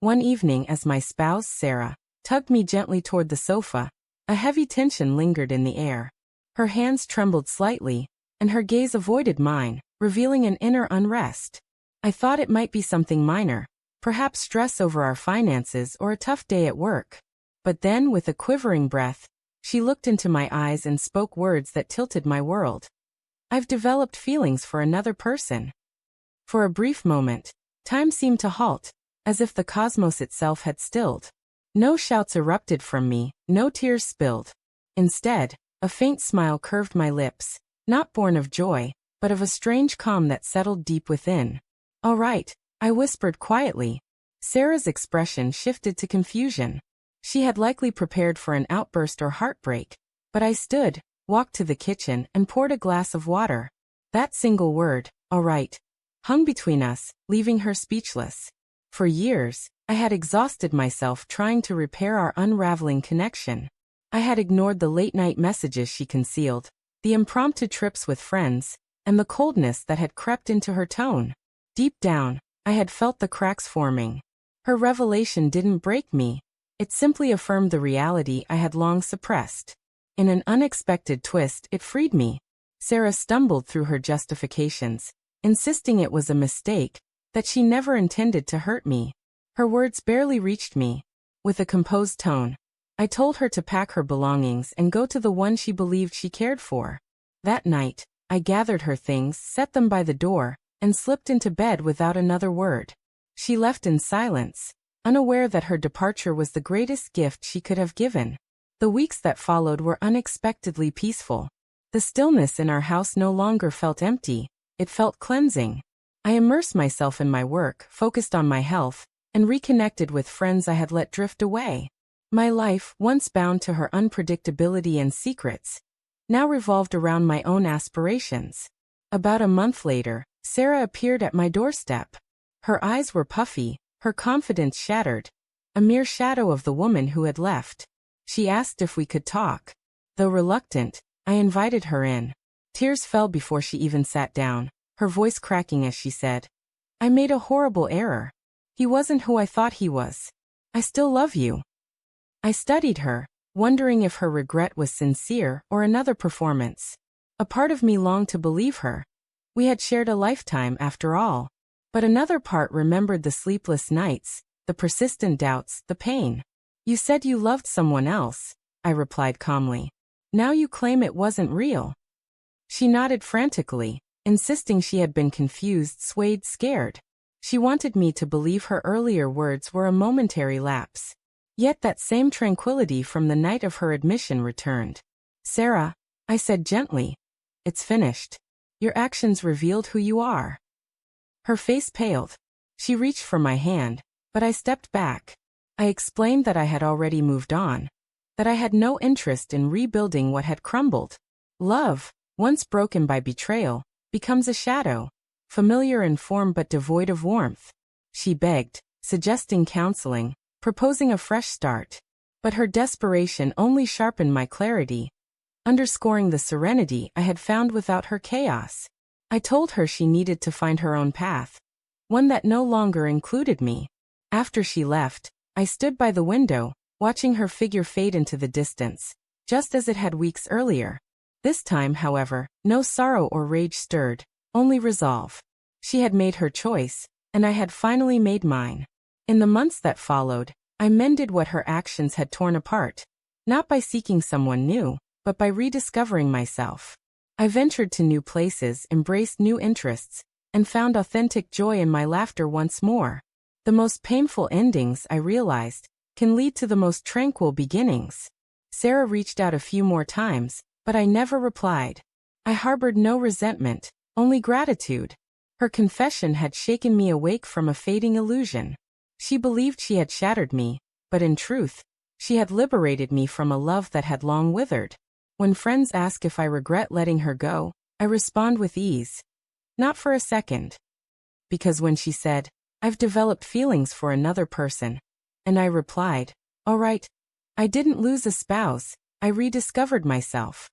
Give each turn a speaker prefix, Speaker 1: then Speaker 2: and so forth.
Speaker 1: One evening as my spouse, Sarah, tugged me gently toward the sofa, a heavy tension lingered in the air. Her hands trembled slightly, and her gaze avoided mine, revealing an inner unrest. I thought it might be something minor, perhaps stress over our finances or a tough day at work. But then, with a quivering breath, she looked into my eyes and spoke words that tilted my world. "I've developed feelings for another person." For a brief moment, time seemed to halt, as if the cosmos itself had stilled. No shouts erupted from me, no tears spilled. Instead, a faint smile curved my lips, not born of joy, but of a strange calm that settled deep within. "All right," I whispered quietly. Sarah's expression shifted to confusion. She had likely prepared for an outburst or heartbreak, but I stood, walked to the kitchen, and poured a glass of water. That single word, "all right," hung between us, leaving her speechless. For years, I had exhausted myself trying to repair our unraveling connection. I had ignored the late-night messages she concealed, the impromptu trips with friends, and the coldness that had crept into her tone. Deep down, I had felt the cracks forming. Her revelation didn't break me. It simply affirmed the reality I had long suppressed. In an unexpected twist, it freed me. Sarah stumbled through her justifications, insisting it was a mistake, that she never intended to hurt me. Her words barely reached me. With a composed tone, I told her to pack her belongings and go to the one she believed she cared for. That night, I gathered her things, set them by the door, and slipped into bed without another word. She left in silence, unaware that her departure was the greatest gift she could have given. The weeks that followed were unexpectedly peaceful. The stillness in our house no longer felt empty, it felt cleansing. I immersed myself in my work, focused on my health, and reconnected with friends I had let drift away. My life, once bound to her unpredictability and secrets, now revolved around my own aspirations. About a month later, Sarah appeared at my doorstep. Her eyes were puffy, her confidence shattered, a mere shadow of the woman who had left. She asked if we could talk. Though reluctant, I invited her in. Tears fell before she even sat down, her voice cracking as she said, "I made a horrible error. He wasn't who I thought he was. I still love you." I studied her, wondering if her regret was sincere or another performance. A part of me longed to believe her. We had shared a lifetime after all. But another part remembered the sleepless nights, the persistent doubts, the pain. "You said you loved someone else," I replied calmly. "Now you claim it wasn't real." She nodded frantically, insisting she had been confused, swayed, scared. She wanted me to believe her earlier words were a momentary lapse. Yet that same tranquility from the night of her admission returned. "Sarah," I said gently, "it's finished. Your actions revealed who you are." Her face paled. She reached for my hand, but I stepped back. I explained that I had already moved on, that I had no interest in rebuilding what had crumbled. Love, once broken by betrayal, becomes a shadow, familiar in form but devoid of warmth. She begged, suggesting counseling, proposing a fresh start. But her desperation only sharpened my clarity, underscoring the serenity I had found without her chaos. I told her she needed to find her own path, one that no longer included me. After she left, I stood by the window, watching her figure fade into the distance, just as it had weeks earlier. This time, however, no sorrow or rage stirred, only resolve. She had made her choice, and I had finally made mine. In the months that followed, I mended what her actions had torn apart, not by seeking someone new, but by rediscovering myself. I ventured to new places, embraced new interests, and found authentic joy in my laughter once more. The most painful endings, I realized, can lead to the most tranquil beginnings. Sarah reached out a few more times, but I never replied. I harbored no resentment, only gratitude. Her confession had shaken me awake from a fading illusion. She believed she had shattered me, but in truth, she had liberated me from a love that had long withered. When friends ask if I regret letting her go, I respond with ease. Not for a second. Because when she said, "I've developed feelings for another person," and I replied, "All right," I didn't lose a spouse, I rediscovered myself.